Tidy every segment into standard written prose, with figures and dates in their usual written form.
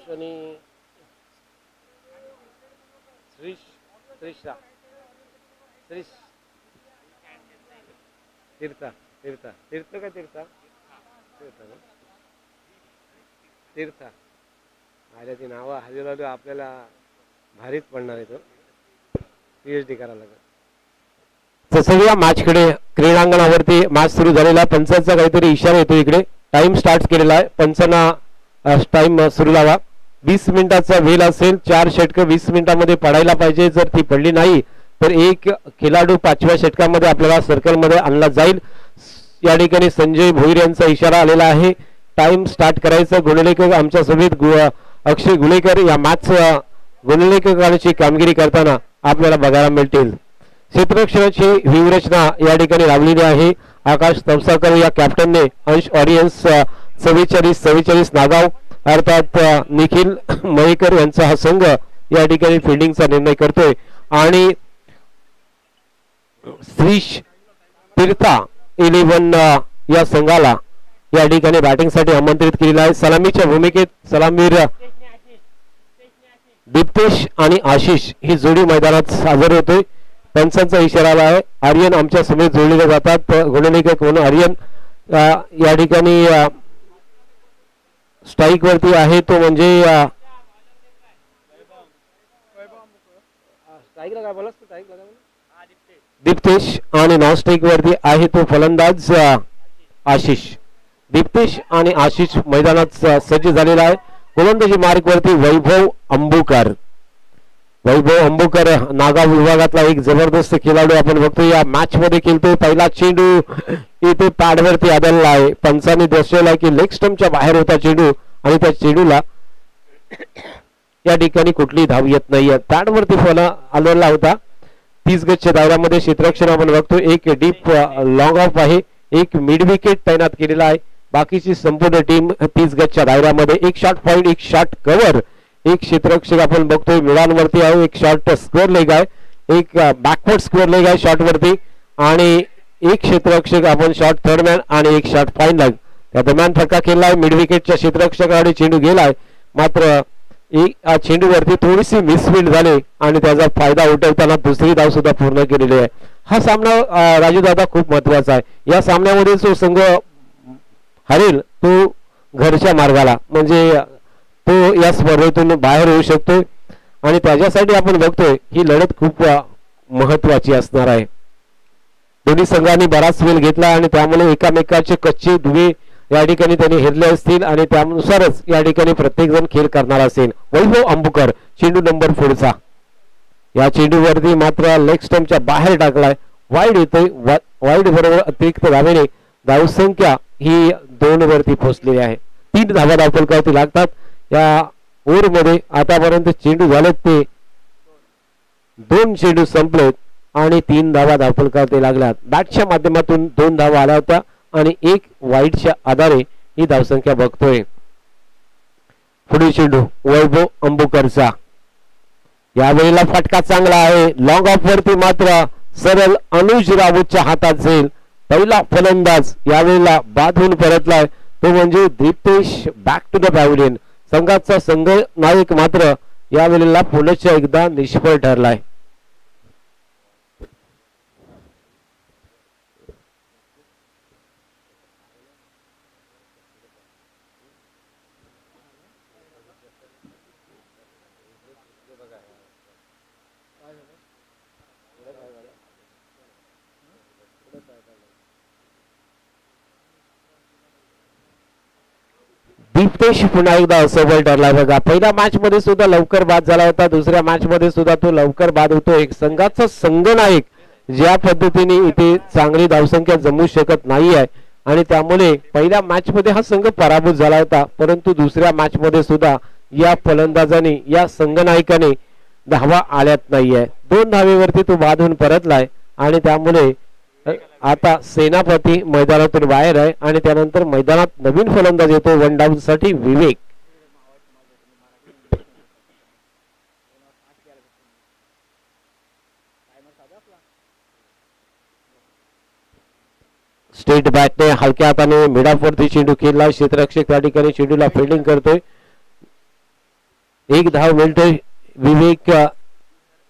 अश्वनी श्रीश श्रीशा श्रीश तीर्था तीर्था तीर्थ का तीर्था तीर्था ना तीर्था आल्या ती नावं हल्ली आपल्याला भारीच पडणार आहे तो PhD करायला लागेल. तसं या मॅचकडे क्रीडांगणावरती मॅच सुरू झालेला पंचांचा काहीतरी इशारा येतो इकडे टाइम स्टार्ट केलेला आहे पंचांना टाइम सुरू लावा 20 मिनिटाचा वेळ असेल 4 षटकं 20 मिनिटांमध्ये पडायला पाहिजे जर ती पडली नाही तर एक खेळाडू 5व्या षटकामध्ये आपल्याला सर्कलमध्ये आणला जाईल. या ठिकाणी संजय भोईर यांचा इशारा आलेला आहे टाइम स्टार्ट करायचं. गुणलेखक आमच्या सोबत अक्षय गुलेकर या मॅच गुणलेखकाची कामगिरी करताना आपल्याला बघायला मिळतील. क्षेत्ररक्षणाची व्यूहरचना या ठिकाणी लावलेली आहे. आकाश तवसाकर या कॅप्टनने अंश ऑडियन्स 44 नागाव अर्थात निखिल मयेकर यांचा हा संघ या ठिकाणी फिल्डिंगचा निर्णय करतोय आणि श्रीश तीर्था 11 या संघाला या ठिकाणी बॅटिंगसाठी आमंत्रित केलेला आहे. सलामीच्या भूमिकेत सलामीर दीप्तेश आणि आशिष ही जोडी मैदानात हजर होतोय. पंचांचा इशारा आला आहे. आर्यन आमच्या समेत जोडले जातात. गुणलेखक म्हणून आर्यन या ठिकाणी स्ट्राईक वरती आहे तो म्हणजे दीप्तेश आणि नॉन स्ट्राईक वरती आहे तो फलंदाज आशिष. दीप्तेश आणि आशिष मैदानात सज्ज झालेला आहे. गोलंदाजी मार्ग वरती वैभव अंबुकर नागाव विभागातला एक जबरदस्त खेळाडू आपण बघतो या मॅच मध्ये खेळतोय. पहिला चेंडू इथे पॅडवरती आदळला आहे. पंचांनी दर्शवला की लेग स्टंपच्या बाहेर होता चेंडू आणि त्या चेंडूला या ठिकाणी कुठली धाव येत नाहीये. पॅडवरती फॉल आदळला होता. 30 गजच्या दायऱ्यामध्ये क्षेत्ररक्षण आपण बघतो. एक डीप लॉंग ऑफ आहे. एक मिड विकेट तैनात केलेला आहे. बाकीची संपूर्ण टीम 30 गजच्या दायऱ्यामध्ये एक शॉट पॉइंट एक शॉट कव्हर एक क्षेत्ररक्षक आपण बघतोय मिडांवरती आहे. एक शॉट स्क्वेअर लेग आहे. एक बॅकवर्ड स्क्वेअर लेग आहे शॉट वरती आणि एक क्षेत्ररक्षक आपण शॉट थर्ड मॅन आणि एक शॉट फाईन लेग त्या दरम्यान फटका केला आहे. मिड विकेटच्या क्षेत्ररक्षकाकडे चेंडू गेलाय मात्र चेंडू वरती थोडीशी मिसफील्ड झाली आणि त्याचा फायदा उठवताना दुसरी धाव सुद्धा पूर्ण केलेली आहे. हा सामना राजू दादा खूप महत्वाचा आहे. या सामन्यामध्ये जो संघ हरेल तो घरच्या मार्गाला म्हणजे तो या स्पर्धेतून बाहेर होऊ शकतो आणि त्याच्यासाठी आपण बघतोय ही लढत खूप महत्वाची असणार आहे. दोन्ही संघांनी बराच वेळ घेतला आणि त्यामुळे एकामेकाचे कच्चे दुवे या ठिकाणी त्यांनी हेरले असतील आणि त्यानुसारच या ठिकाणी प्रत्येक जण खेळ करणार असेल. वैभव अंबुकर चेंडू नंबर 4चा या चेंडूवरती मात्र लेग स्टंपच्या बाहेर टाकलाय. वाईड येतोय. वाईड बरोबर अतिरिक्त धावेने धावसंख्या ही 2 वरती पोहोचलेली आहे. 3 धावा धावफलकावरती लागतात. या ओव्हर मध्ये आतापर्यंत चेंडू झालेत ते 2 चेंडू संपलेत आणि 3 धावा धावफलकावरती लागल्यात. बॅटच्या माध्यमातून 2 धावा आल्या होत्या आणि एक वाईडच्या आधारे ही धावसंख्या बघतोय. पुढील चेंडू वैभव अंबुकरचा यावेळेला फटका चांगला आहे. लॉंग ऑफ वरती मात्र सरळ अनुज राऊतच्या हातात जाईल. पहिला फलंदाज यावेळेला बाद होऊन परतलाय तो म्हणजे Diptesh. Back to the pavilion. संघाचा संघ नायक मात्र यावेळेला पुन्हा एकदा निष्फळ ठरलाय. दीप्तेश पुन्हा एकदा असफल ठरला बघा. पहिल्या मॅच मध्ये सुद्धा लवकर बाद झाला होता. दुसऱ्या मॅच मध्ये सुद्धा तो लवकर बाद होतो. एक संघाचा संघनायक ज्या पद्धतीने इथे चांगली धावसंख्या जमू शकत नाही आहे आणि त्यामुळे पहिल्या मॅच मध्ये हा संघ पराभूत झाला होता परंतु दुसऱ्या मॅच मध्ये सुद्धा या फलंदाजाने या संघनायकाने धावा आल्यात नाहीये. 2 धावेवरती तो बाद होऊन परतलाय आणि त्यामुळे आता सेनापती मैदानातून बाहेर आहे आणि त्यानंतर मैदानात नवीन फलंदाज येतो 1 डाऊन साठी विवेक. स्टेट बॅटने हलक्या हाताने मिडाफवरती चेंडू खेळला. क्षेत्ररक्षक त्या ठिकाणी चेंडूला फिल्डिंग करतोय. एक धाव मिळतोय विवेक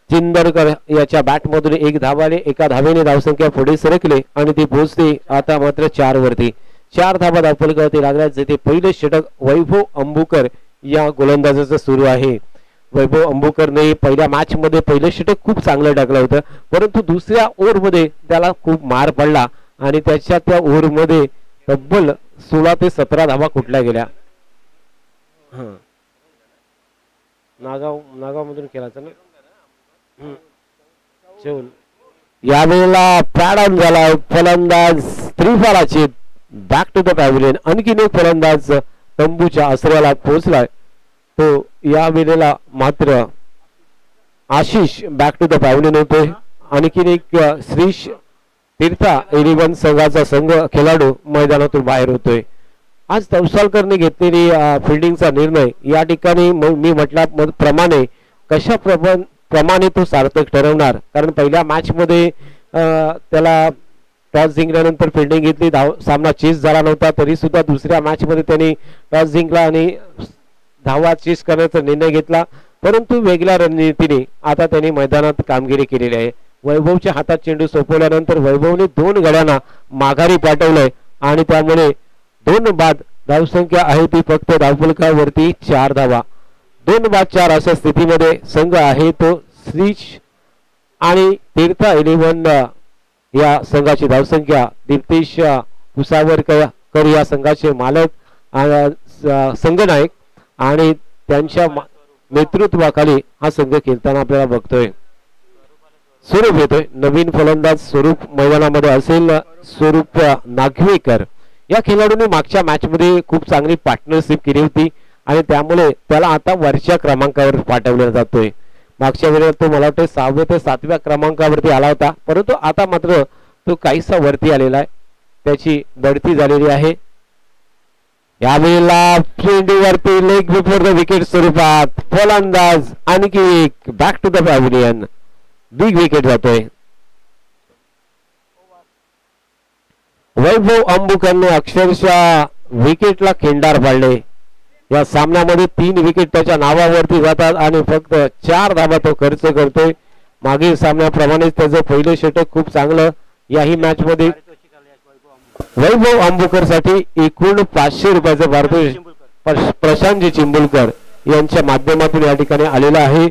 चिंदरकर याच्या बॅट मधून एक धाव आले. एका धावेने धावसंख्या पुढे सरकले आणि ती पोहोचते आता मात्र 4 वरती. 4 धावा धावफलकावरती लागल्या. जेथे पहिले षटक वैभव अंबुकर या गोलंदाजाचं सुरू आहे. वैभव अंबुकरने पहिल्या मॅच मध्ये पहिलं षटक खूप चांगलं टाकलं होतं, परंतु दुसऱ्या ओव्हर मध्ये त्याला खूप मार पडला आणि त्याच्या त्या ओव्हर मध्ये तब्बल 16 ते 17 धावा कुठल्या गेल्या. नागाव मधून केला ना यावेळेला पॅड ऑन झाला. फलंदाज त्रिफलाची बॅक टू द पॅव्हिलियन. आणखीन एक फलंदाज तंबूच्या आसऱ्याला पोहोचलाय. तो या वेळेला मात्र Ashish back to the pavilion होतोय. आणखीन एक श्रीश तीर्था 11 संघाचा संघ खेळाडू मैदानातून बाहेर होतोय. आज तवसालकरने घेतलेली फिल्डिंगचा निर्णय या ठिकाणी मी म्हटल्याप्रमाणे कशा प्रमाणे तो सार्थक ठरवणार. कारण पहिल्या मॅच मध्ये त्याला टॉस जिंकल्यानंतर फिल्डिंग घेतली. सामना चेस झाला नव्हता तरी सुद्धा दुसऱ्या मॅच मध्ये त्यांनी टॉस जिंकला आणि धावा चेस करण्याचा निर्णय घेतला. परंतु वेगळ्या रणनीतीने आता त्यांनी मैदानात कामगिरी केलेली आहे. वैभवच्या हातात चेंडू सोपवल्यानंतर वैभवने 2 गड्यांना माघारी पाठवलंय आणि त्यामुळे 2 बाद धावसंख्या आहे ती फक्त धावफलकावरती 4 धावा. 2 बाद 4 अशा स्थितीमध्ये संघ आहे तो श्रीश आणि तीर्था 11 या संघाची धावसंख्या. दीप्तेश कुसावरकर या संघाचे मालक संघनायक आणि त्यांच्या नेतृत्वाखाली हा संघ खेळताना आपल्याला बघतोय. स्वरूप येतोय. नवीन फलंदाज स्वरूप मैदानामध्ये असेल. स्वरूप नागवेकर या खेळाडूने मागच्या मॅच मध्ये खूप चांगली पार्टनरशिप केली होती आणि त्यामुळे त्याला आता वरच्या क्रमांकावर पाठवला जातोय. मागच्या वेळेला तो मला वाटतं 6व्या ते 7व्या क्रमांकावरती आला होता, परंतु आता मात्र तो काहीसा वरती आलेला आहे. त्याची बढती झालेली आहे. यावेळेला चेंडूवरती लेग बिफोर द विकेट स्वरूपात फलंदाज आणखी एक back to the pavilion. Big wicket जातोय. वैभव अंबुकरने अक्षरशः विकेटला खिंडार पाडले. या सामन्यामध्ये 3 विकेट त्याच्या नावावरती जातात आणि फक्त 4 धावा तो खर्च करतोय. मागील सामन्याप्रमाणेच त्याचं पहिलं षटक खूप चांगलं. याही मॅच मध्ये वैभव अंबुकर साठी एकूण 500 रुपयाचं पारितोषिक प्रशांतजी चिंबुलकर यांच्या माध्यमातून या ठिकाणी आलेला आहे.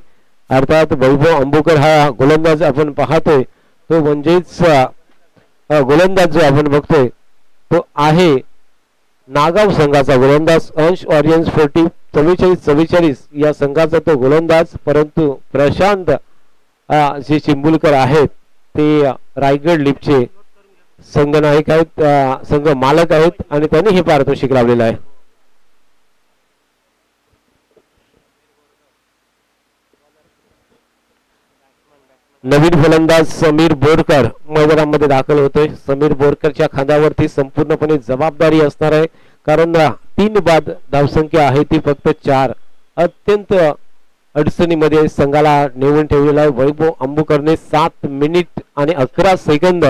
अर्थात वैभव अंबुकर हा गोलंदाज आपण पाहतोय तो म्हणजेच गोलंदाज जो आपण बघतोय तो आहे नागाव संघाचा गोलंदाज. अंश ऑरियन्स 44-44 या संघाचा तो गोलंदाज. परंतु प्रशांत जे चिंबुलकर आहेत ते रायगड लिपचे संघनायक आहेत, संघ मालक आहेत आणि त्यांनी हे पारितोषिक लावलेलं आहे. नवीन फलंदाज समीर बोरकर मैदानामध्ये दाखल होतोय. समीर बोरकरच्या खांद्यावरती संपूर्णपणे जबाबदारी असणार आहे कारण 3 बाद धावसंख्या आहे ती फक्त 4. अत्यंत अडचणीमध्ये संघाला नेऊन ठेवलेला आहे. वैभव अंबुकरने 7 मिनिट आणि 11 सेकंद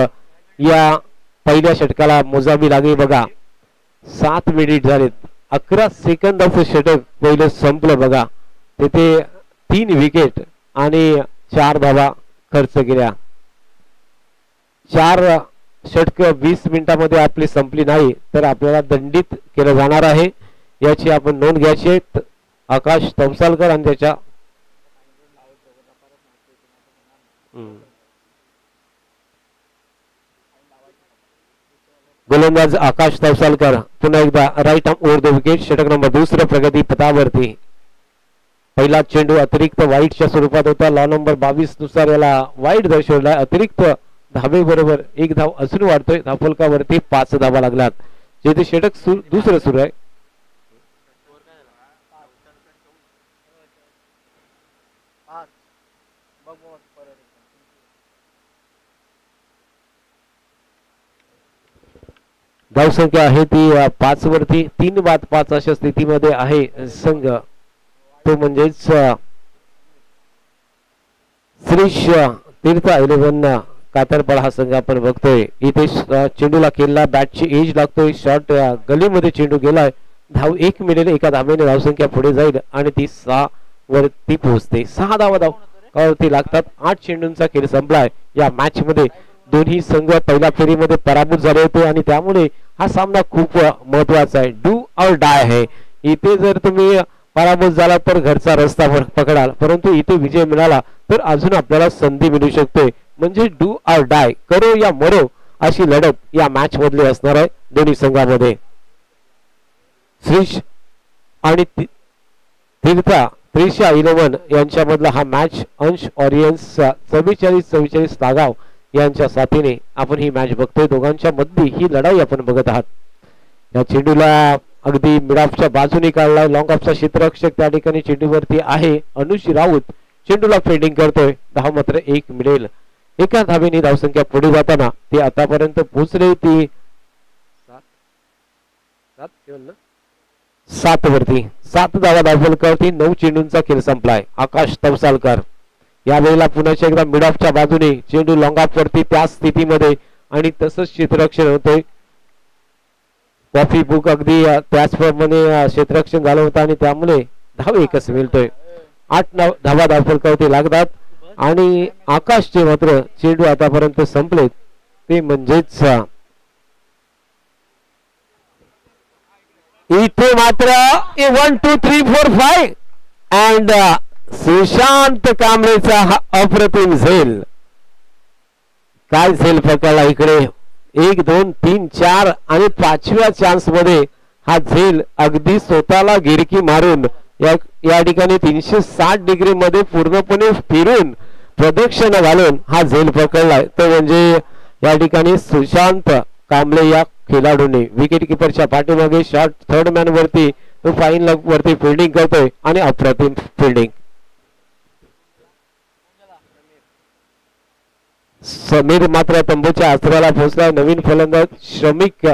या पहिल्या षटकाला मोजावी लागेल. बघा 7 मिनिट झालेत, 11 सेकंदाचं षटक पहिलं संपलं. बघा तिथे 3 विकेट आणि 4 धावा खर्च केल्या. 4 षटक 20 मिनिटांमध्ये आपली संपली नाही तर आपल्याला दंडित केलं जाणार आहे. याची आपण नोंद घ्यायची आहे. आकाश तवसालकर आणि त्याच्या गोलंदाज आकाश तवसालकर पुन्हा एकदा right arm over the wicket. षटक नंबर 2 प्रगती पथावरती. पहिला चेंडू अतिरिक्त वाईटच्या स्वरूपात होता. लॉ नंबर 22 नुसार याला वाईट दर्शवला. अतिरिक्त धावे बरोबर 1 धाव अजून वाढतोय. धावफलकावरती 5 धावा लागल्यात. जेथे षटक दुसरं सुरू आहे. धावसंख्या आहे ती 5 वरती. 3 बाद 5 अशा स्थितीमध्ये आहे संघ तो म्हणजेच श्रीश तीर्था 11 कातरपाडा हा संघ आपण बघतोय. इथे चेंडूला केला बॅटची एज लागतोय. शॉर्ट गलीमध्ये चेंडू गेलाय. धाव 1 मिळेल. एका धावेने धावसंख्या पुढे जाईल आणि ती 6 वरती पोहोचते. 6 धावावरती लागतात. 8 चेंडूंचा खेळ संपलाय. या मॅच मध्ये दोन्ही संघ पहिल्या फेरीमध्ये पराभूत झाले होते आणि त्यामुळे हा सामना खूप महत्वाचा आहे. डू और डाय आहे. इथे जर तुम्ही पराभूत झाला तर घरचा रस्ता पकडाल, परंतु इथे विजय मिळाला तर अजून आपल्याला संधी मिळू शकते. म्हणजे डू और डाय, करो या मरो अशी लढत या मॅच मधली असणार आहे दोन्ही संघामध्ये. श्रीश आणि त्रिशा 11 यांच्यामधला हा मॅच अंश ऑरियन्स 44-44 नागाव यांच्या साथीने आपण ही मॅच बघतोय. दोघांच्या मधली ही लढाई आपण बघत आहात. या चेंडूला अगदी मिडऑफच्या बाजूने काढलाय. लॉंग ऑफचा क्षेत्ररक्षक त्या ठिकाणी चेंडूवरती आहे. अनुष राऊत चेंडूला फिल्डिंग करतोय. धाव मात्र 1 मिळेल. एका धावेने धावसंख्या पुढे जाताना ते आतापर्यंत पोहोचले ती 7 वरती. 7 धावा धावफलकावरती 9 चेंडूंचा खेळ संपलाय. आकाश तवसालकर यावेळेला पुन्हा एकदा मिड ऑफच्या बाजूने चेंडू लॉंग ऑफ वरती त्याच स्थितीमध्ये आणि तसंच क्षेत्ररक्षण होतोय. कॉफी बुक अगदी त्याचप्रमाणे क्षेत्ररक्षण झालं होतं आणि त्यामुळे धाव एकच मिळतोय. 8 धावा धावफलकावरती लागतात आणि आकाशचे मात्र चेंडू आतापर्यंत संपलेत ते म्हणजेच इथे मात्र 1 2 3 4 5 अँड सुशांत कांबळेचा हा अप्रतिम झेल. काय झेल पकडला इकडे. 1 2 3 4 आणि 5व्या चान्स मध्ये हा झेल अगदी स्वतःला गिरकी मारून या ठिकाणी 360 डिग्री मध्ये पूर्णपणे फिरून प्रदक्षिणा घालून हा झेल पकडलाय. तो म्हणजे या ठिकाणी सुशांत कांबळे या खेळाडूने विकेट किपरच्या पाठीमागे शॉट थर्ड मॅन वरती तो फाईन लेग वरती फिल्डिंग करतोय आणि अप्रतिम फिल्डिंग. समीर मात्र तंबूच्या आसराला पोहोचला. नवीन फलंदाज श्रमिक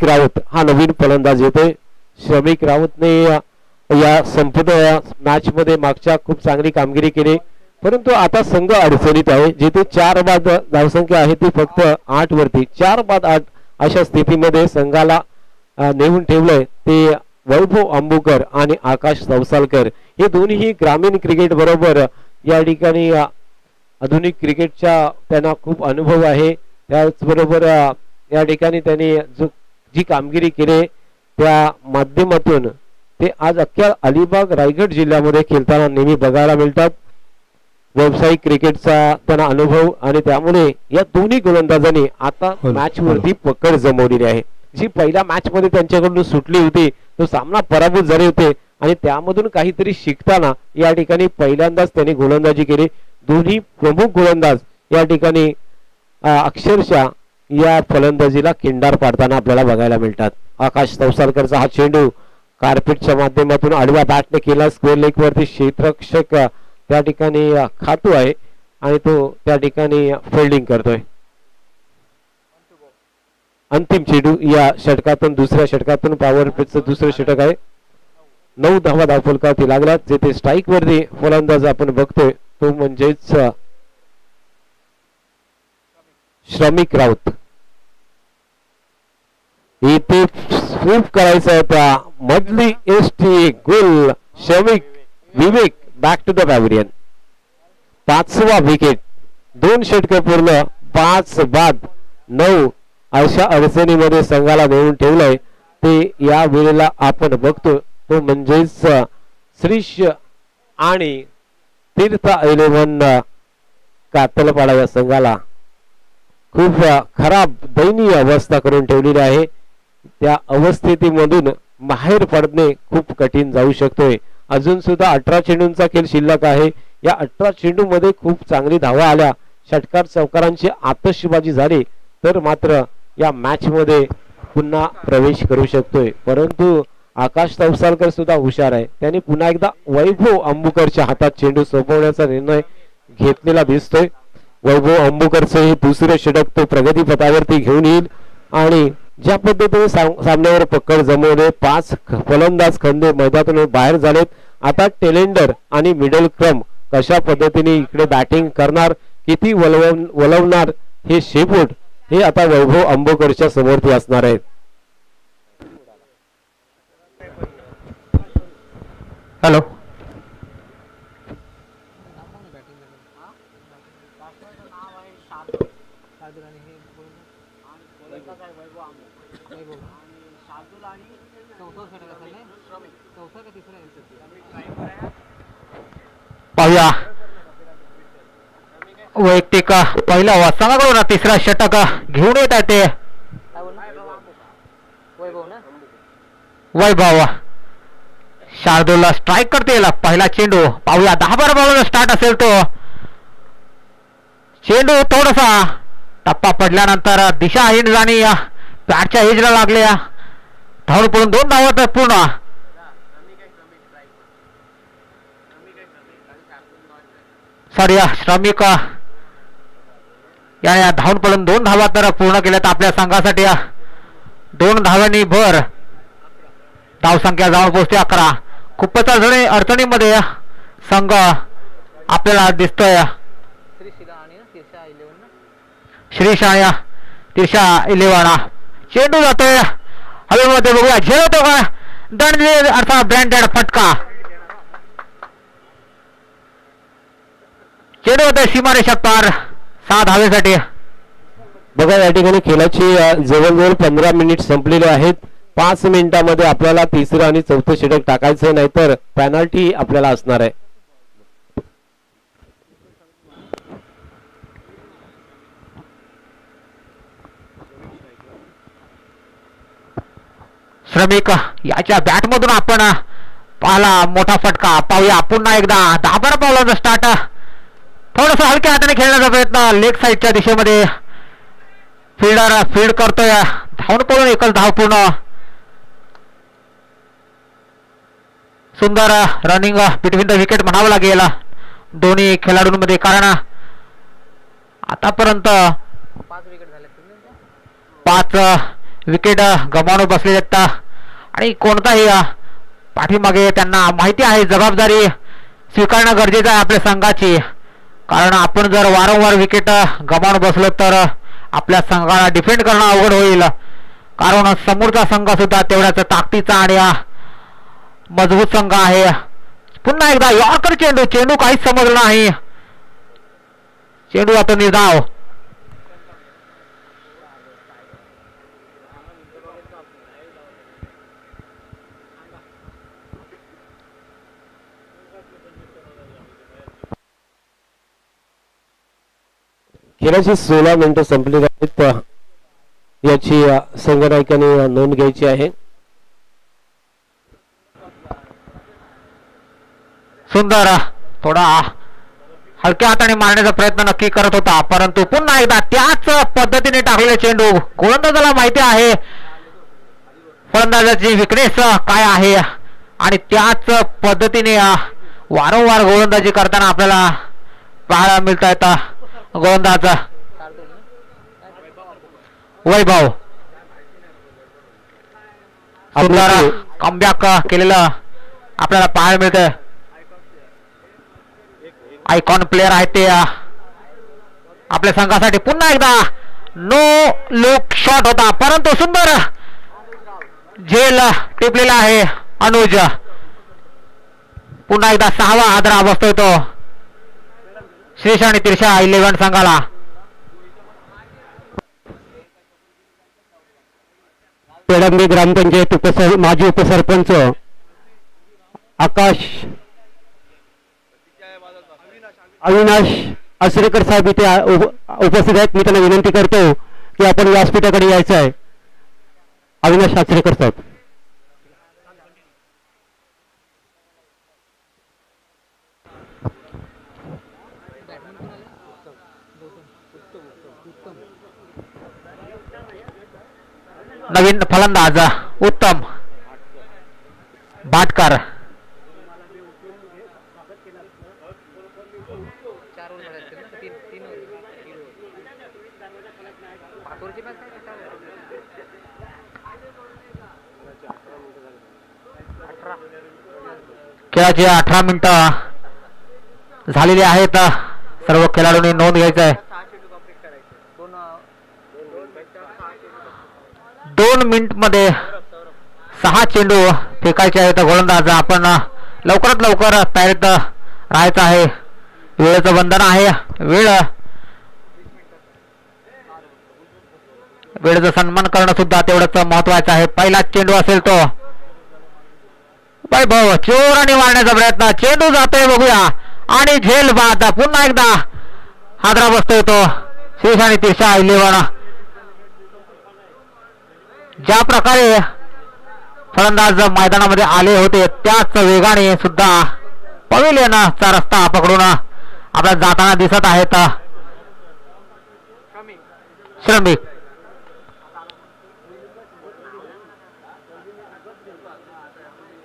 राऊत हा नवीन फलंदाज येतोय. श्रमिक राऊतने या संपूर्ण मॅच मध्ये मागच्या खूप चांगली कामगिरी केली, परंतु आता संघ अडचणीत आहे. जिथे 4 बाद धावसंख्या आहे ती फक्त 8 वरती. 4 बाद 8 अशा स्थितीमध्ये संघाला नेऊन ठेवलंय ते वैभव अंबुकर आणि आकाश तवसालकर. हे दोन्ही ग्रामीण क्रिकेट बरोबर या ठिकाणी आधुनिक क्रिकेटचा त्यांना खूप अनुभव आहे. त्याचबरोबर या ठिकाणी त्यांनी जी कामगिरी केली त्या माध्यमातून ते आज अख्ख्या अलिबाग रायगड जिल्ह्यामध्ये खेळताना नेहमी बघायला मिळतात. व्यावसायिक क्रिकेटचा त्यांना अनुभव आणि त्यामुळे या दोन्ही गोलंदाजांनी आता मॅच वरती पकड जमवलेली आहे. जी पहिल्या मॅच मध्ये त्यांच्याकडून सुटली होती तो सामना पराभूत झाले होते आणि त्यामधून काहीतरी शिकताना या ठिकाणी पहिल्यांदाच त्यांनी गोलंदाजी केली. दोन्ही प्रमुख गोलंदाज या ठिकाणी अक्षरशः या फलंदाजीला किंडार पाडताना आपल्याला बघायला मिळतात. आकाश तवसालकरचा हा चेंडू कार्पेटच्या माध्यमातून आडव्या बॅटने केला. स्क्वेअर लेग वरती क्षेत्ररक्षक त्या ठिकाणी खातो आहे आणि तो त्या ठिकाणी फिल्डिंग करतोय. अंतिम चेंडू या षटकातून दुसऱ्या षटकातून पॉवर पिचचं दुसरं षटक आहे. 9 धावा धावफलकावरती लागल्यात. जेथे स्ट्राईक वरती फलंदाज आपण बघतोय तो म्हणजेच श्रमिक राऊत. इथे स्वीप करायचा होता मधली एसटी गोल. श्रमिक Vivek back to the pavilion. 5वा विकेट. 2 षटके पूर्ण 5 बाद 9 अशा अडचणीमध्ये संघाला नेऊन ठेवलंय ते या वेळेला आपण बघतो तो म्हणजेच श्रीश आणि तीर्थ 11 कातलपाडा या संघाला खूप खराब दयनीय अवस्था करून ठेवलेली आहे. त्या अवस्थेमधून बाहेर पडणे खूप कठीण जाऊ शकतोय. अजून सुद्धा 18 चेंडूंचा खेळ शिल्लक आहे. या 18 चेंडू मध्ये खूप चांगली धावा आल्या, षटकार चौकारांची आतषबाजी झाली तर मात्र या मॅच मध्ये पुन्हा प्रवेश करू शकतोय. परंतु आकाश तवसालकर सुद्धा हुशार आहे. त्यांनी पुन्हा एकदा वैभव अंबुकरच्या हातात चेंडू सोपवण्याचा निर्णय घेतलेला दिसतोय. वैभव अंबुकरचे हे दुसरे षटक तो प्रगती पथावरती घेऊन येईल आणि ज्या पद्धतीने सामन्यावर पकड जमवले 5 फलंदाज खंदे मैदानातून बाहेर झालेत. आता टेलेंडर आणि मिडल क्रम कशा पद्धतीने इकडे बॅटिंग करणार, किती वलवणार हे शेपूट हे आता वैभव अंबुकरच्या समोरती असणार आहे. हॅलो. पाहूया वैयक्तिक पहिला संघाकडून तिसरा षटक घेऊन येत आहे ते वैभव. शार्दूलला स्ट्राईक करते पहिला चेंडू. पाहूया 10-12 बॉलर स्टार्ट असेल तो चेंडू. थोडासा टप्पा पडल्यानंतर दिशाहीन जाणी बॅटच्या एजला लागल्या. धावून पडून 2 धावा पूर्ण. सॉरी श्रमिक या धावून पडून 2 धावा तर पूर्ण केल्यात आपल्या संघासाठी. 2 धावांनी भर धावसंख्या जाऊन पोहोचते 11. खूपच अडचणीमध्ये संघ आपल्याला दिसतोय. श्रीशाया तिरशा 11 चेंडू जातोय हवेमध्ये. बघूया झेलतो का दंड अर्थात ब्रँडेड फटका. चेंडू होतोय सीमारेषा पार 6 धावेसाठी. बघा या ठिकाणी खेळाची जवळजवळ 15 मिनिट संपलेले आहेत. 5 मिनिटांमध्ये आपल्याला तिसरं आणि चौथं षटक टाकायचं, नाहीतर पेनल्टी आपल्याला असणार आहे. श्रमिक याच्या बॅट मधून आपण पाहिला मोठा फटका. पाहूया पुन्हा एकदा 10-12 बॉलांचा स्टार्ट. थोडस हलक्या हाताने खेळण्याचा प्रयत्न लेग साईडच्या दिशेमध्ये. फिल्डर फील्ड करतोय. धावून पडून एकच धाव पूर्ण. सुंदर रनिंग बिटवीन द विकेट म्हणावं लागेल दोन्ही खेळाडूंमध्ये, कारण आतापर्यंत 5 विकेट गमावून बसलेले आहेत आणि कोणताही पाठीमागे त्यांना माहिती आहे जबाबदारी स्वीकारणं गरजेचं आहे आपल्या संघाची. कारण आपण जर वारंवार विकेट गमावून बसलो तर आपल्या संघाला डिफेंड करणं अवघड होईल. कारण समोरचा संघ सुद्धा तेवढ्याच ताकदीचा आणि मजबूत संघ आहे. पुन्हा एकदा यॉर्कर चेंडू. चेंडू काहीच समजलं नाही. चेंडू आता निर्धाव. खेळाची 16 मिनिटं संपलेली आहेत. याची संघनायकाने नोंद घ्यायची आहे. सुंदर थोडा हलक्या हाताने मारण्याचा प्रयत्न नक्की करत होता, परंतु पुन्हा एकदा त्याच पद्धतीने टाकलेले चेंडू. गोलंदाजाला माहिती आहे फलंदाजाची विकनेस काय आहे आणि त्याच पद्धतीने वारंवार गोलंदाजी करताना आपल्याला पाहायला मिळत आहेत. गोलंदाज वैभव सुंदर कमबॅक केलेलं आपल्याला पाहायला मिळतंय. आयकॉन प्लेअर आहे ते आपल्या संघासाठी. पुन्हा एकदा नो लुक शॉट होता, परंतु सुंदर झेल टिपलेला आहे अनुज. पुन्हा एकदा 6वा हादरा बसतोय तो श्रेष आणि तिरशा 11 संघाला. पेडंबी ग्रामपंचायत माजी उपसरपंच आकाश अविनाश आसरेकर साहेब इथे उपस्थित आहेत. मी त्यांना विनंती करतो की आपण व्यासपीठाकडे यायचं आहे. अविनाश आसरेकर साहेब. नवीन फलंदाज उत्तम भाटकर. खेळाची 18 मिनिटं झालेली आहेत. सर्व खेळाडूंनी नोंद घ्यायचं आहे. 2 मिनिट मध्ये 6 चेंडू फेकायचे आहेत. गोलंदाज आपण लवकरात लवकर तयारीत राहायचं आहे. वेळेचं बंधन आहे. वेळेचा सन्मान करणं सुद्धा तेवढंच महत्वाचं आहे. पहिला चेंडू असेल तो वैभव चोराने मारण्याचा प्रयत्न. चेंडू जातोय बघूया आणि झेल बाद. पुन्हा एकदा हादरा बसतोय तो शिवशाही तिरशा 11. ज्या प्रकारे फलंदाज मैदानामध्ये आले होते त्याच वेगाने सुद्धा पवेलियनचा रस्ता पकडून आपल्याला जाताना दिसत आहेत श्रमिक.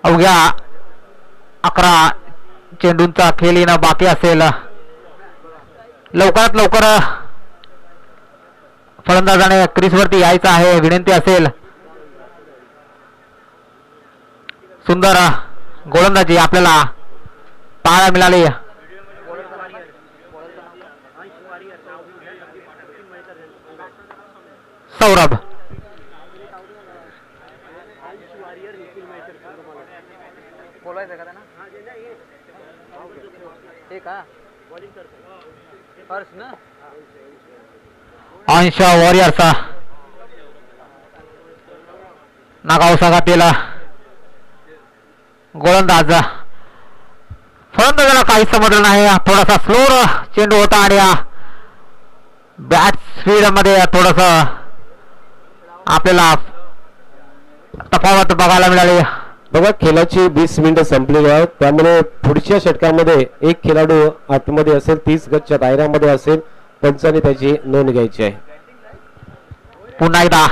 अवघ्या 11 चेंडूंचा खेळ येणं बाकी असेल. लवकरात लवकर फलंदाजाने क्रीजवरती यायचं आहे. विनंती असेल. सुंदर गोलंदाजी आपल्याला पाहायला मिळाली. सौरभ अंश वॉरियर्स नागाव संघातील गोलंदाज. फलंदाजाला काही समजलं नाही. थोडासा स्लोर चेंडू होता आणि बॅट स्पीड मध्ये थोडस आपल्याला तफावत बघायला मिळाली. बघा खेळाची 20 मिनिटं संपलेली आहेत. त्यामुळे पुढच्या षटकामध्ये एक खेळाडू आतमध्ये असेल 30 गजच्या दायऱ्यामध्ये असेल. पंचाने त्याची नोंद घ्यायची आहे. पुन्हा एकदा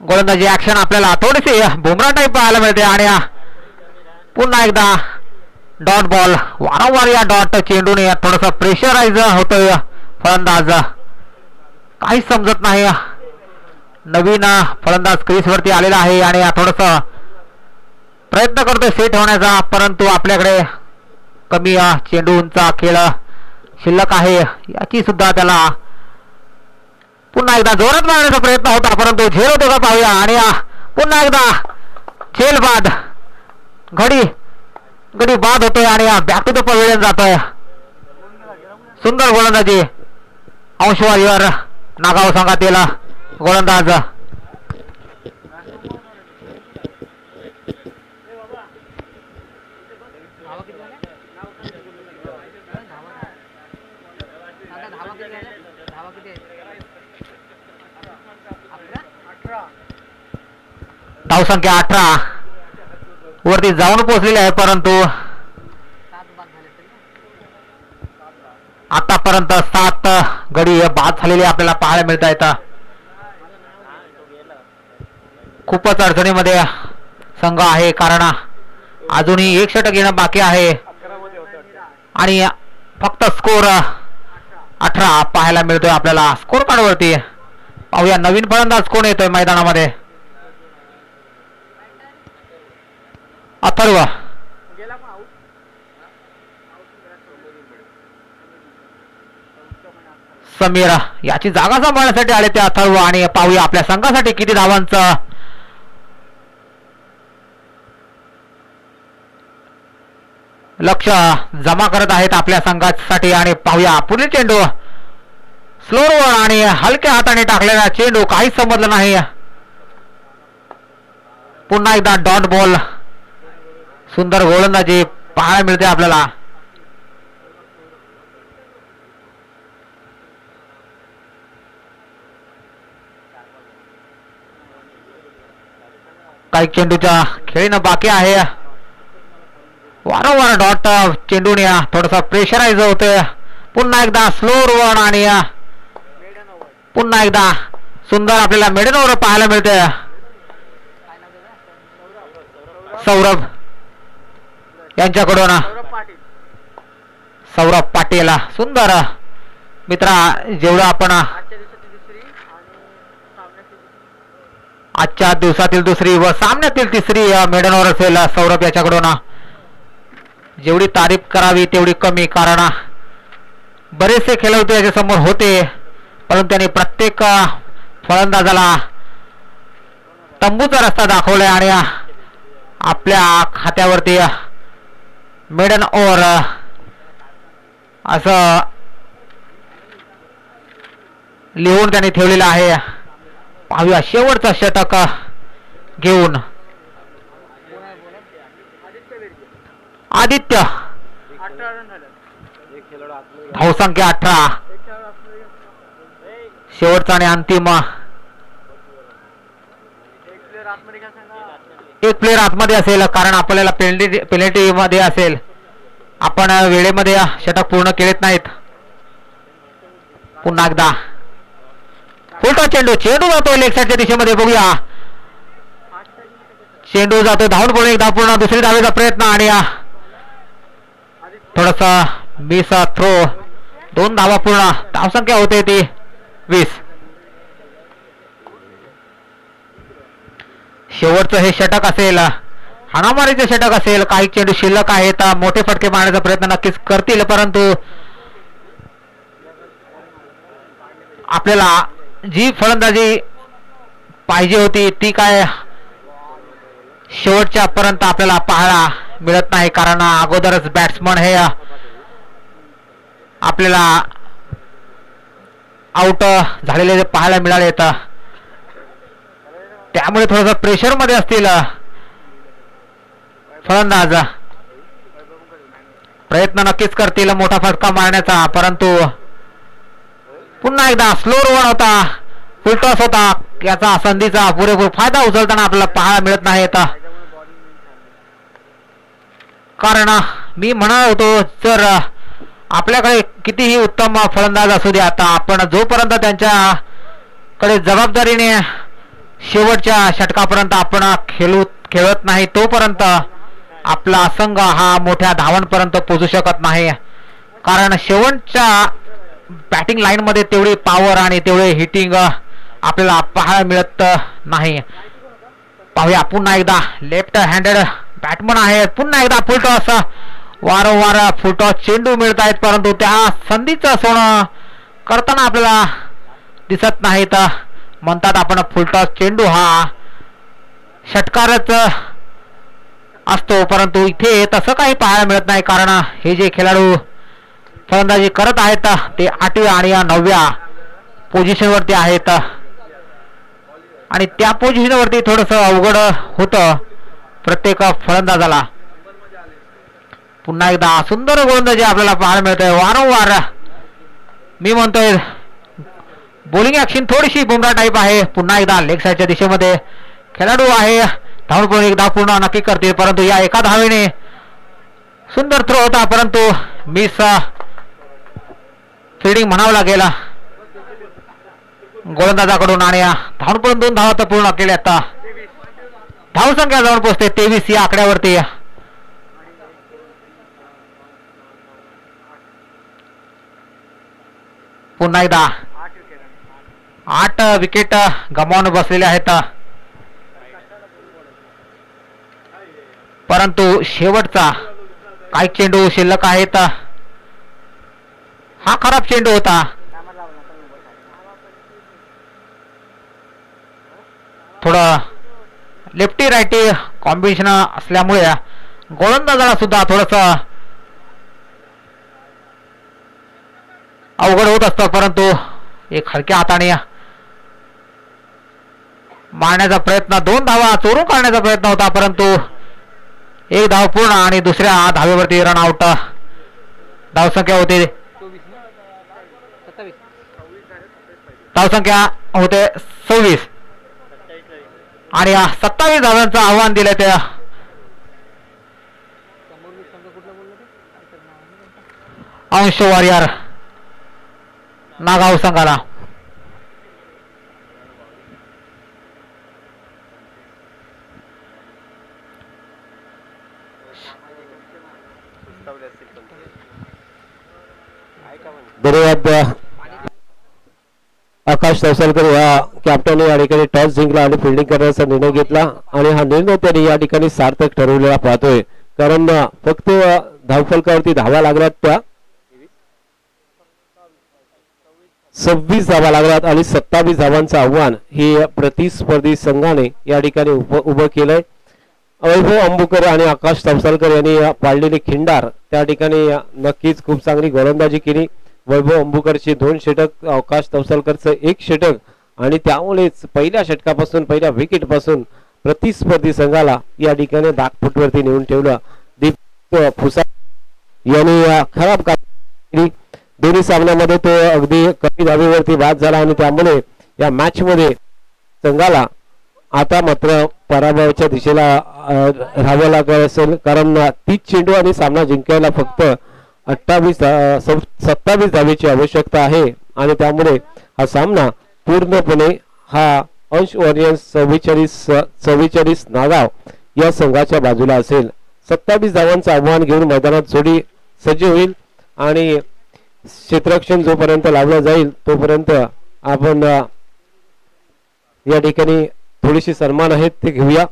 गोलंदाजी ऍक्शन आपल्याला थोडीशी बुमरा टाईप पाहायला मिळते आणि पुन्हा एकदा डॉट बॉल. वारंवार या डॉट चेंडूने थोडस प्रेशराइज होतोय फलंदाज. काही समजत नाही. नवीन फलंदाज क्रीजवरती आलेला आहे आणि थोडस प्रयत्न करतोय सेट होण्याचा, परंतु आपल्याकडे कमी चेंडूंचा खेळ शिल्लक आहे. याची सुद्धा त्याला पुन्हा एकदा जोरात मारण्याचा प्रयत्न होता, परंतु झेल होतो का पाहूया. आणि पुन्हा एकदा झेल बाद. घडी बाद होतोय आणि बॅक टू द पवेलियन जातोय. सुंदर गोलंदाजी अंश वॉरियर नागाव संघातील गोलंदाज. धावसंख्या 18 वरती जाऊन पोहोचलेली आहे, परंतु आतापर्यंत 7 गडी बाद झालेले आपल्याला पाहायला मिळत आहेत. खूपच अडचणीमध्ये संघ आहे, कारण अजूनही 1 षटक येणं बाकी आहे आणि फक्त स्कोर 18 पाहायला मिळतोय आपल्याला स्कोर कार्डवरती. पाहूया नवीन फलंदाज कोण येतोय मैदानामध्ये. अथर्व समीर याची जागा सांभाळण्यासाठी आले ते अथर्व. आणि पाहूया आपल्या संघासाठी किती धावांचं लक्ष जमा करत आहेत आपल्या संघासाठी. आणि पाहूया पुढील चेंडू स्लोवर आणि हलक्या हाताने टाकलेला चेंडू काहीच समजलं नाही. पुन्हा एकदा डॉट बॉल. सुंदर गोलंदाजी पाहायला मिळते आपल्याला. काही चेंडूच्या खेळीनं बाकी आहे. वारंवार डॉट चेंडूने थोडस प्रेशराइज होते. पुन्हा एकदा स्लोअर वन आणि पुन्हा एकदा सुंदर आपल्याला मेडन ओव्हर पाहायला मिळते. सौरभ यांच्याकडून सौरभ पाटील. सुंदर मित्रा, जेवढं आपण आजच्या दिवसातील दुसरी व सामन्यातील तिसरी मेडन ओव्हर असेल सौरभ याच्याकडून. जेवढी तारीफ करावी तेवढी कमी, कारण बरेचसे खेळाडू याच्या समोर होते, परंतु त्यांनी प्रत्येक फलंदाजाला तंबूचा रस्ता दाखवलाय आणि आपल्या खात्यावरती मेडन ओव्हर असं लिहून त्यांनी ठेवलेलं आहे. पाहूया शेवटचा षटक घेऊन आदित्य. धावसंख्या 18. शेवटचा आणि अंतिम एक प्लेअर आतमध्ये असेल कारण आपल्याला पेनल्टी मध्ये असेल. आपण वेळेमध्ये षटक पूर्ण केलेत नाहीत. पुन्हा एकदा फुलटॉस चेंडू जातो लेग साईडच्या दिशेमध्ये. बघूया चेंडू जातो धावून पूर्ण एक धाव पूर्ण. दुसरी धावेचा प्रयत्न आणि थोडासा मिस थ्रो. 2 धावा पूर्ण. धावसंख्या होते ती 20. शेवटचं हे षटक असेल हाणामारीचे षटक असेल. काही चेंडू शिल्लक आहेत. मोठे फटके मारण्याचा प्रयत्न नक्कीच करतील परंतु आपल्याला जी फलंदाजी पाहिजे होती ती काय शेवटच्या पर्यंत आपल्याला पाहायला मिळत नाही कारण अगोदरच बॅट्समन हे आपल्याला आउट झालेले पाहायला मिळाले. त्यामुळे थोडंसं प्रेशर मध्ये असतील फलंदाज. प्रयत्न नक्कीच करतील मोठा फटका मारण्याचा परंतु पुन्हा एकदा स्लो रन होता. फुलटॉस होता. याचा संधीचा पुरेपूर फायदा उचलताना आपल्याला पाहायला मिळत नाही. कारण मी म्हणत होतो जर आपल्याकडे कितीही उत्तम फलंदाज असू दे आता आपण जोपर्यंत त्यांच्याकडे जबाबदारीने शेवटच्या षटकापर्यंत आपण खेळत नाही तोपर्यंत आपला संघ हा मोठ्या धावांपर्यंत पोहोचू शकत नाही. कारण शेवटच्या बॅटिंग लाईन मध्ये तेवढी पॉवर आणि तेवढे हिटिंग आपल्याला पाहायला मिळत नाही. पाहूया पुन्हा एकदा लेफ्ट हँडेड बॅटमन आहे. पुन्हा एकदा फुलटॉस. वारंवार फुलटॉस चेंडू मिळत आहेत परंतु त्या संधीचं सोनं करताना आपल्याला दिसत नाहीत. म्हणतात आपण फुलटॉस चेंडू हा षटकारच असतो परंतु इथे तसं काही पाहायला मिळत नाही कारण हे जे खेळाडू फलंदाजी करत आहेत ते 8व्या आणि 9व्या पोझिशनवरती आहेत आणि त्या पोझिशनवरती थोडंसं अवघड होतं प्रत्येक फलंदाजाला. पुन्हा एकदा सुंदर गोलंदाजी आपल्याला पाहायला मिळतंय. वारंवार मी म्हणतोय बॉलिंग ऍक्शन थोडीशी बुमरा टाईप आहे. पुन्हा एकदा लेग साईडच्या दिशेमध्ये खेळाडू आहे. धावून पूर्ण एक धाव पूर्ण नक्की करतील परंतु या एका धावेने सुंदर थ्रो होता परंतु मिस फिल्डिंग म्हणावं लागेल गोलंदाजाकडून आणि धावून पूर्ण 2 धावा तर पूर्ण केल्या. आता धावसंख्या जाऊन पोहोचते 23 या आकड्यावरती. पुन्हा एकदा 8 विकेट गमावून बसलेले आहेत परंतु शेवटचा काही चेंडू शिल्लक आहेत. हा खराब चेंडू होता. थोडं लेफ्टी राईटी कॉम्बिनेशन असल्यामुळे गोलंदाजाला सुद्धा थोडस अवघड होत असतं परंतु एक हलक्या हाताने मारण्याचा प्रयत्न 2 धावा चोरून काढण्याचा प्रयत्न होता परंतु 1 धाव पूर्ण आणि दुसऱ्या धावेवरती रन आउट. धावसंख्या होते धावसंख्या होते 26 आणि 27 धावांचं आव्हान दिलं त्या अंश वॉरियर नागाव संघाला. धन्यवाद आकाश तवसलकर या कॅप्टनने या ठिकाणी टॉस जिंकला आणि फिल्डिंग करण्याचा निर्णय घेतला आणि हा निर्णय त्यांनी या ठिकाणी सार्थक ठरवलेला पाहतोय कारण फक्त धावफलकावरती धावा लागल्यात त्या 26 धावा लागल्यात आणि 27 धावांचं आव्हान हे प्रतिस्पर्धी संघाने या ठिकाणी उभं केलंय वैभव अंबुकर आणि आकाश तवसालकर यांनी पाळलेली खिंडार त्या ठिकाणी नक्कीच खूप चांगली गोलंदाजी केली. वैभव अंबुकरचे 2 षटक, आकाश तवसालकरचं 1 षटक आणि त्यामुळेच पहिल्या षटकापासून पहिल्या विकेट पासून प्रतिस्पर्धी संघाला या ठिकाणी बॅकफुटवरती नेऊन ठेवलं. दीप फुसा यांनी खराब कामगिरी दोन्ही सामन्यामध्ये तो अगदी कमी धावेवरती बाद झाला आणि त्यामुळे या मॅच मध्ये संघाला आता मात्र पराभवाच्या दिशेला राहावं लागत असेल, कारण 30 चेंडू आणि सामना जिंकायला फक्त 27 धावेची आवश्यकता आहे आणि त्यामुळे हा सामना पूर्णपणे हा अंश ऑरियन्स 44 नागाव या संघाच्या बाजूला असेल. 27 धावांचं आव्हान घेऊन मैदानात जोडी सज्ज होईल आणि क्षेत्ररक्षण जोपर्यंत लावलं जाईल तोपर्यंत आपण या ठिकाणी थोडीशी सन्मान आहेत ते घेऊया.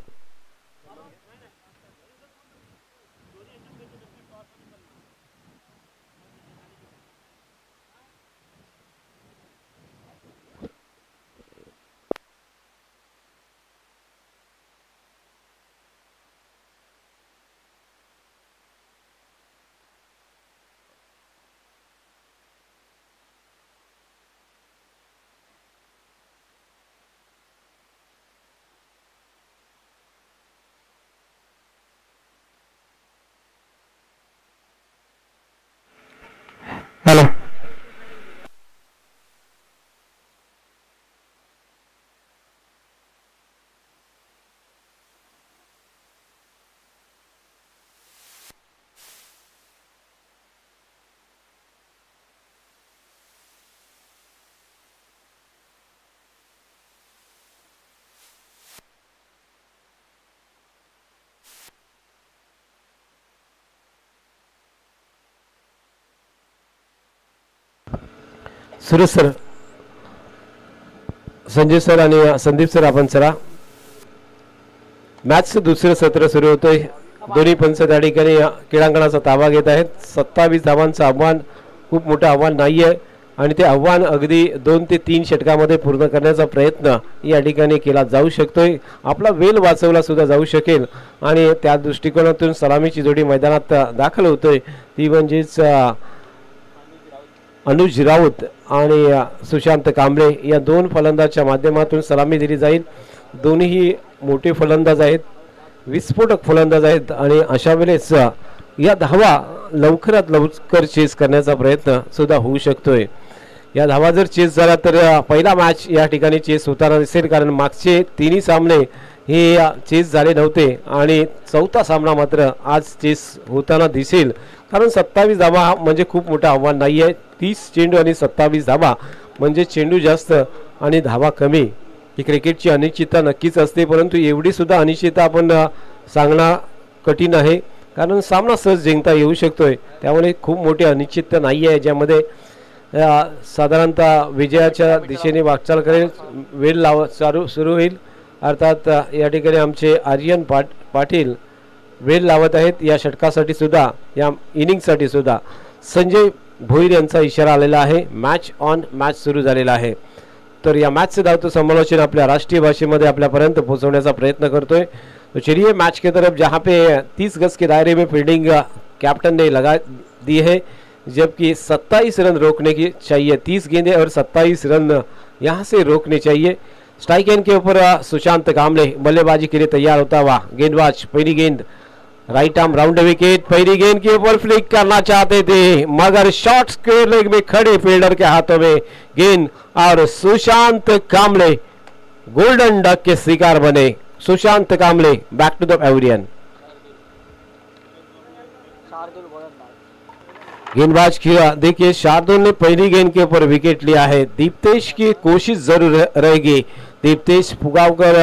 Hello. Suresh sir, Sanjay sir आणि संदीप सर आपण चला. मॅचचं दुसरं सत्र सुरू होतंय. दोन्ही पंच त्या ठिकाणी क्रीडांगणाचा ताबा घेत आहेत. 27 धावांचं आव्हान खूप मोठं आव्हान नाही आहे आणि ते आव्हान अगदी 2 ते 3 षटकामध्ये पूर्ण करण्याचा प्रयत्न या ठिकाणी केला जाऊ शकतोय. आपला वेल वाचवला सुद्धा जाऊ शकेल आणि त्या दृष्टिकोनातून सलामीची जोडी मैदानात दाखल होतोय. ती म्हणजेच अनुज राऊत आणि सुशांत कांबळे या 2 फलंदाजाच्या माध्यमातून सलामी दिली जाईल. दोन्हीही मोठे फलंदाज आहेत, विस्फोटक फलंदाज आहेत आणि अशा वेळेस या धावा लवकरात लवकर चेस करण्याचा प्रयत्न सुद्धा होऊ शकतोय. या धावा जर चेस झाला तर पहिला मॅच या ठिकाणी चेस होताना दिसेल, कारण मागचे 3 सामने हे चेस झाले नव्हते आणि 4था सामना मात्र आज चेस होताना दिसेल, कारण 27 धावा म्हणजे खूप मोठं आव्हान नाही आहे. 30 चेंडू आणि 27 धावा म्हणजे चेंडू जास्त आणि धावा कमी. ही क्रिकेटची अनिश्चितता नक्कीच असते, परंतु एवढी सुद्धा अनिश्चितता आपण सांगणं कठीण आहे, कारण सामना सहज जिंकता येऊ शकतोय. त्यामुळे खूप मोठी अनिश्चितता नाही आहे ज्यामध्ये साधारणतः विजयाच्या दिशेने वाटचाल करेल. वेळ सुरू होईल. अर्थात या ठिकाणी आमचे आर्यन पाटील वेळ लावत आहेत या षटकासाठी सुद्धा, या इनिंगसाठी सुद्धा. संजय भोईर यांचा इशारा आलेला आहे. मॅच ऑन मॅच सुरू झालेला आहे. तर या मैच धावतं समालोचन आपल्या राष्ट्रीय भाषेमध्ये आपल्यापर्यंत पहुंचवण्याचा प्रयत्न करतोय. तो चलिए मैच की तरफ, जहां पे 30 गज के दायरे में फील्डिंग कैप्टन ने लगा दी है, जबकि 27 रन रोकने की चाहिए. 30 गेंदें और 27 रन यहां से रोकने चाहिए. स्ट्राइक एंड के ऊपर सुशांत कांबळे बल्लेबाजी के लिए तैयार होता हुआ. गेंदबाज पहली गेंद राइट आर्म राउंड विकेट. पहली गेंद के ऊपर फ्लिक करना चाहते थे मगर शॉर्ट स्क्वायर लेग में खड़े फील्डर के हाथों में गेंद और सुशांत कांबळे गोल्डन डक के शिकार बने. Sushant Kamble back to the pavilion. गेंदबाज किया, देखिए शार्दुल ने पहली गेंद के ऊपर विकेट लिया है. दीप्तेश की कोशिश जरूर रहेगी. दीप्तेश फुगावकर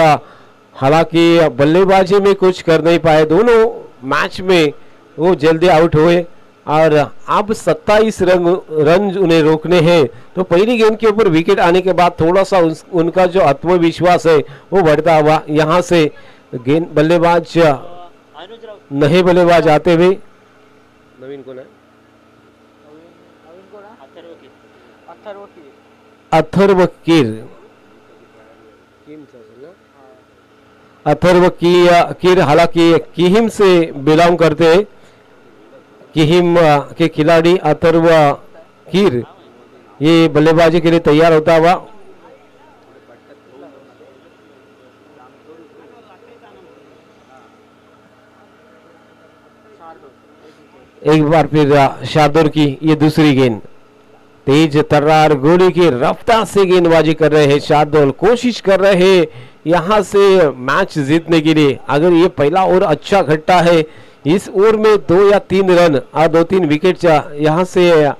हालांकि बल्लेबाजी में कुछ कर नहीं पाए, दोनों मैच में वो जल्दी आउट हुए और अब 27 रन उन्हें रोकने हैं. तो पहली गेंद के ऊपर विकेट आने के बाद थोड़ा सा उनका जो आत्मविश्वास है वो बढ़ता हुआ. यहाँ से गेंद बल्लेबाज नए बल्लेबाज आते हुए नवीन कौन है, अथर्व कीर. अथर्व कीर हालांकि किहिम से बिलोंग करते हैं। किहिम के खिलाड़ी अथर्व कीर ये बल्लेबाजी के लिए तैयार होता हुआ। एक बार फिर शार्दुल की ये दूसरी गेंद, तेज तर्रार गोली की रफ्तार से गेंदबाजी कर रहे हैं शार्दुल, कोशिश कर रहे हैं यहां से मैच जीतने के लिए। अगर ये पहला ओवर अच्छा घटता है, इस ओवर में 2 या 3 रन और 2-3 विकेट यहां से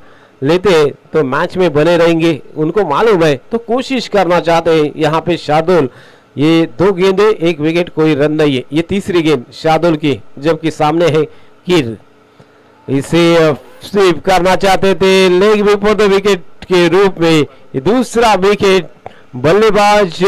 लेते हैं तो मैच में बने रहेंगे, उनको मालूम है, तो कोशिश करना चाहते हैं यहाँ पे शार्दुल। ये 2 गेंदे 1 विकेट, कोई रन नहीं है। ये तीसरी गेंद शार्दुल की, जबकि सामने है कीर, इसे स्वीप करना चाहते थे लेग बिफोर द विकेट के रूप में। ये दूसरा विकेट बल्लेबाज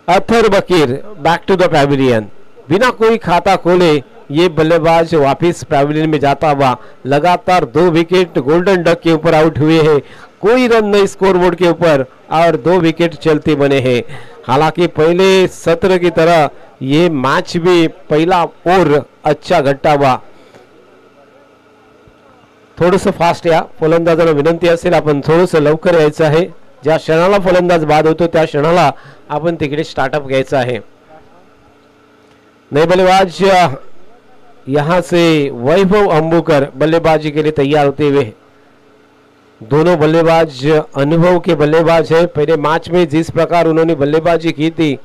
Atharva Keer back to the pavilion, बिना कोई खाता खोले ये बल्लेबाज वापिस पैविलियन में जाता हुआ। लगातार 2 विकेट गोल्डन डक के ऊपर आउट हुए हैं, कोई रन नहीं स्कोरबोर्ड के ऊपर और 2 विकेट चलते बने हैं। हालांकि पहले सत्र की तरह ये मैच भी पहला ओवर अच्छा घट्टा हुआ। थोडस फास्ट या फलंदाजांना विनंती असेल आपण थोडस लवकर यायचं आहे, ज्या क्षणाला फलंदाज बाद होतो त्या क्षणाला आपण तिकडे स्टार्टअप घ्यायचं आहे। नए बल्लेबाज यहां से वैभव अंबुकर बल्लेबाजी के लिए तैयार होते हुए। दोनों बल्लेबाज अनुभव के बल्लेबाज है। पहले मैच में जिस प्रकार उन्होंने बल्लेबाजी की थी,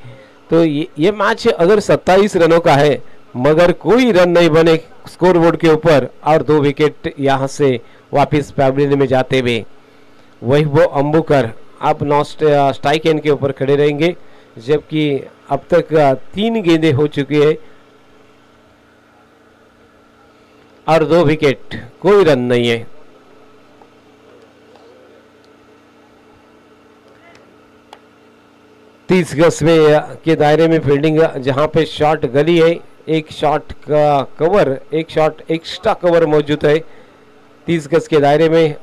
तो ये मैच अगर 27 रनों का है मगर कोई रन नहीं बने स्कोरबोर्ड के ऊपर और 2 विकेट यहां से वापस पैविलियन में जाते हुए। वैभव अंबुकर अब स्ट्राइक एंड के ऊपर खड़े रहेंगे, जबकि अब तक 3 गेंदें हो चुकी है और 2 विकेट, कोई रन नहीं है। तीस गज में के दायरे में फील्डिंग, जहां पे शॉट गली है, एक शॉट का कवर, एक शॉट एक्स्ट्रा कवर मौजूद है। 30 गज के दायरे में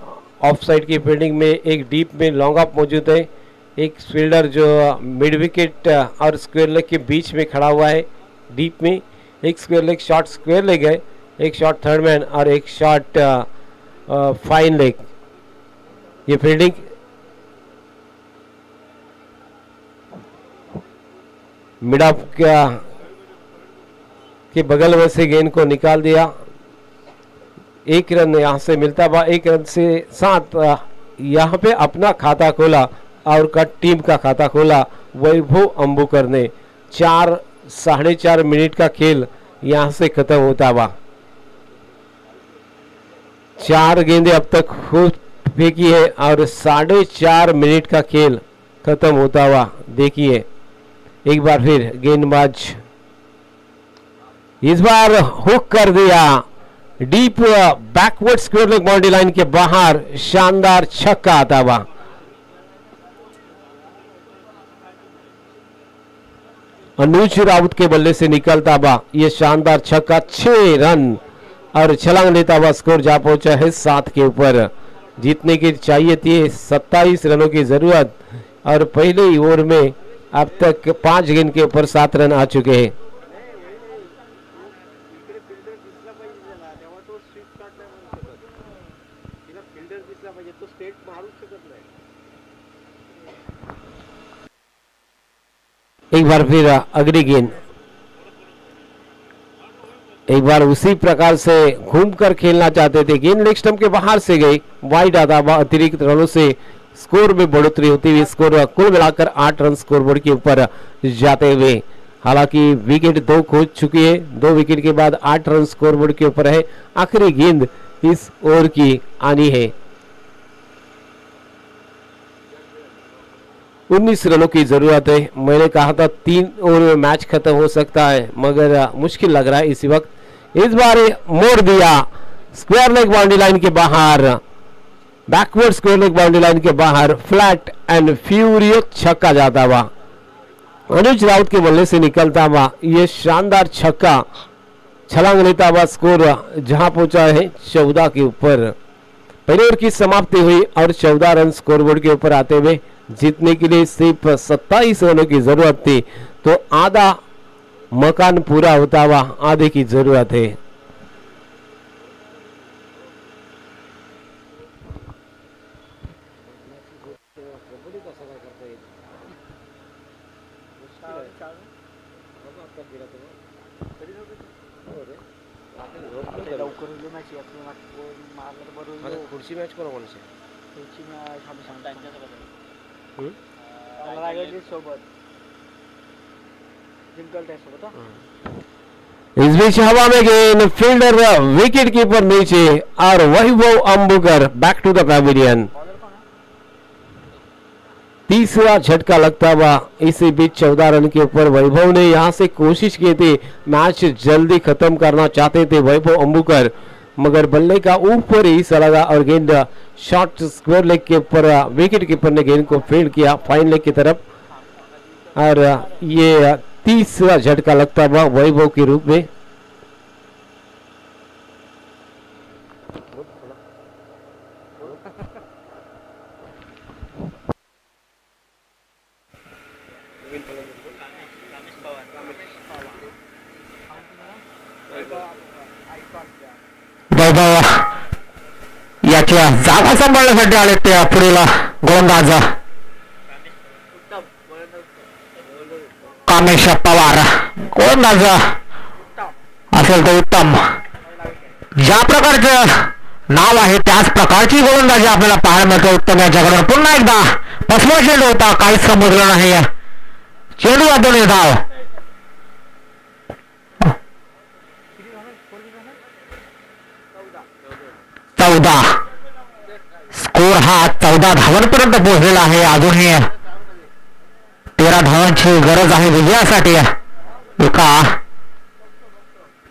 ऑफ साइड की फील्डिंग में एक डीप में लॉन्ग ऑफ मौजूद है। एक फील्डर जो मिड विकेट और स्क्वायर लेग के बीच में खड़ा हुआ है डीप में। एक square leg shot square leg है, एक शॉट थर्ड मैन और एक शॉट फाइन लेग। ये फील्डिंग मिड ऑफ के बगल में से गेंद को निकाल दिया। 1 रन यहां से मिलता हुआ, 1 रन से साथ यहां पे अपना खाता खोला और टीम का खाता खोला वैभव अंबुकर ने। 4-4.5 मिनट का खेल यहां से खत्म होता हुआ। 4 गेंदें अब तक हो फेंकी है और 4.5 मिनट का खेल खत्म होता हुआ। देखिए एक बार फिर गेंदबाज इस बार हुक कर दिया, deep backward square leg boundary line के बाहर शानदार छक्का आता हुआ। अनुज राउत के बल्ले से निकलता हुआ यह शानदार छक्का 6 रन और छलांग लेता हुआ स्कोर जा पहुंचा है 7 के ऊपर। जीतने की चाहिए थी 27 रनों की जरूरत और पहले ही ओवर में अब तक 5 गेंद के ऊपर 7 रन आ चुके हैं। एक बार फिर अगली गेंद, एक बार उसी प्रकार से घूमकर खेलना चाहते थे, गेंद लेग स्टंप के बाहर से गई, वाइड आता हुआ। अतिरिक्त रनों से स्कोर में बढ़ोतरी होती हुई स्कोर कुल मिलाकर 8 रन स्कोरबोर्ड के ऊपर जाते हुए। हालांकि विकेट 2 खो चुकी है, 2 विकेट के बाद 8 रन स्कोरबोर्ड के ऊपर है। आखिरी गेंद इस ओवर की आनी है। 19 रनों की जरूरत है। मैंने कहा था 3 ओवर में मैच खत्म हो सकता है, मगर मुश्किल लग रहा है इसी वक्त। इस बार मोड़ दिया स्क्वायर लेग बाउंड्री लाइन के बाहर, backward square leg boundary line के बाहर फ्लैट एंड फ्यूरियस छक्का जाता हुआ। अनुज राउत के बल्ले से निकलता हुआ यह शानदार छक्का छलांग लेता हुआ स्कोर जहां पहुंचा है 14 के ऊपर। पहले ओवर की समाप्ति हुई और 14 रन स्कोरबोर्ड के ऊपर आते हुए जीतने के लिए सिर्फ 27 रनों की जरूरत थी, तो आधा मकान पूरा होता हुआ आधे की जरूरत है। खुर्ची मॅच करू कोणसे इस बीच हवा में गेंद, फील्डर विकेट कीपर नीचे और वैभव अंबुकर बैक टू द पैविलियन। तीसरा झटका लगता हुआ इसी बीच 14 रन के ऊपर वैभव ने यहां से कोशिश की थी, मैच जल्दी खत्म करना चाहते थे वैभव अंबुकर, मगर बल्ले का ऊपर ही चला गया और गेंद शॉर्ट स्क्वायर लेग के ऊपर विकेट कीपर ने गेंद को फील्ड किया फाइन लेग की तरफ, और ये तीसरा झटका लगता हुआ वैभव के रूप में। वैभव याच्या जागा सांभाळण्यासाठी आले ते पुढील गोलंदाज कामेश पवार। गोलंदाज असेल तर उत्तम, ज्या प्रकारचं नाव आहे त्याच प्रकारची गोलंदाजी आपल्याला पाहायला मिळते उत्तम याच्याकडून। पुन्हा एकदा फसवा चेंडू होता, काहीच समजलं नाही, चेंडू वाजवणे धाव। स्कोर हा 14 धावांपर्यंत पोहोचलेला आहे। अजूनही 13 धावांची गरज आहे विजयासाठी। एका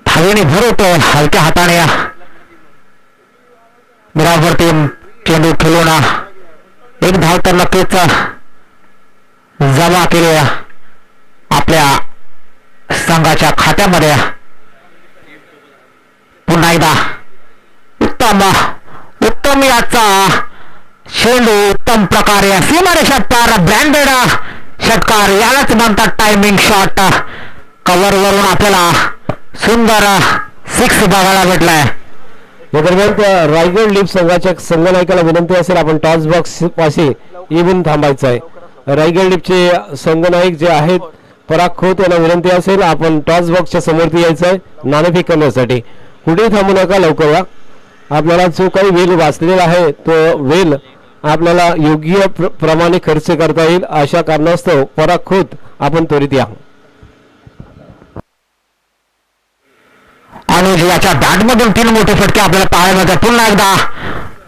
धावेने भर होतो हलक्या हाताने बराबरती चेंडू खेळून एक धाव तर नक्कीच जमा केली आपल्या संघाच्या खात्यामध्ये। पुन्हा एकदा उत्तम याचा चेंडू उत्तम प्रकारे सीमारेषेत पार ब्रँडेड षटकार, यालाच म्हणतात टायमिंग शॉट। कव्हर वरून आपल्याला सुंदर 6 बघायला भेटलाय। या दरम्यान रायगड लीग संघाच्या संघनायकाला विनंती असेल आपण टॉस बॉक्स पाशी येऊन थांबायचं आहे। रायगड लीगचे संघनायक जे आहेत पराग खोत यांना विनंती असेल आपण टॉस बॉक्सच्या समोरती यायचं आहे नाणेफेक करण्यासाठी। कुठेही थांबू नका, लवकर या। आपल्याला जो काही वेल वाचलेला आहे तो वेल आपल्याला योग्य प्रमाणे खर्च करता येईल अशा कारणास्तव पराग खोत आपण त्वरित या। अनुज याच्या बॅटमधून 3 मोठे फटके आपल्याला पाहायला मिळतात। पुन्हा एकदा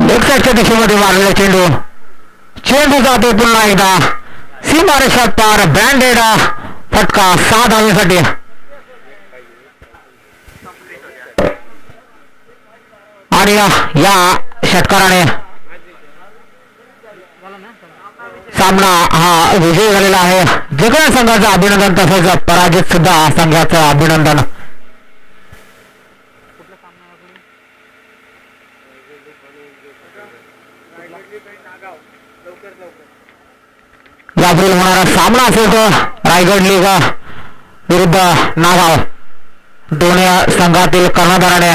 लेग साईडच्या दिशेमध्ये मारलेला चेंडू जातो पुन्हा एकदा सीमारेषेत पार ब्रँडेड फटका 6 धावेसाठी। आणि या षटकाराने सामना हा विजयी झालेला आहे। जिंकणाऱ्या संघाचं अभिनंदन तसंच पराजित सुद्धा संघाचं अभिनंदन। यापुढील होणारा सामना असेल तो रायगड लीग विरुद्ध नागाव, दोन्ही संघातील कर्णधाराने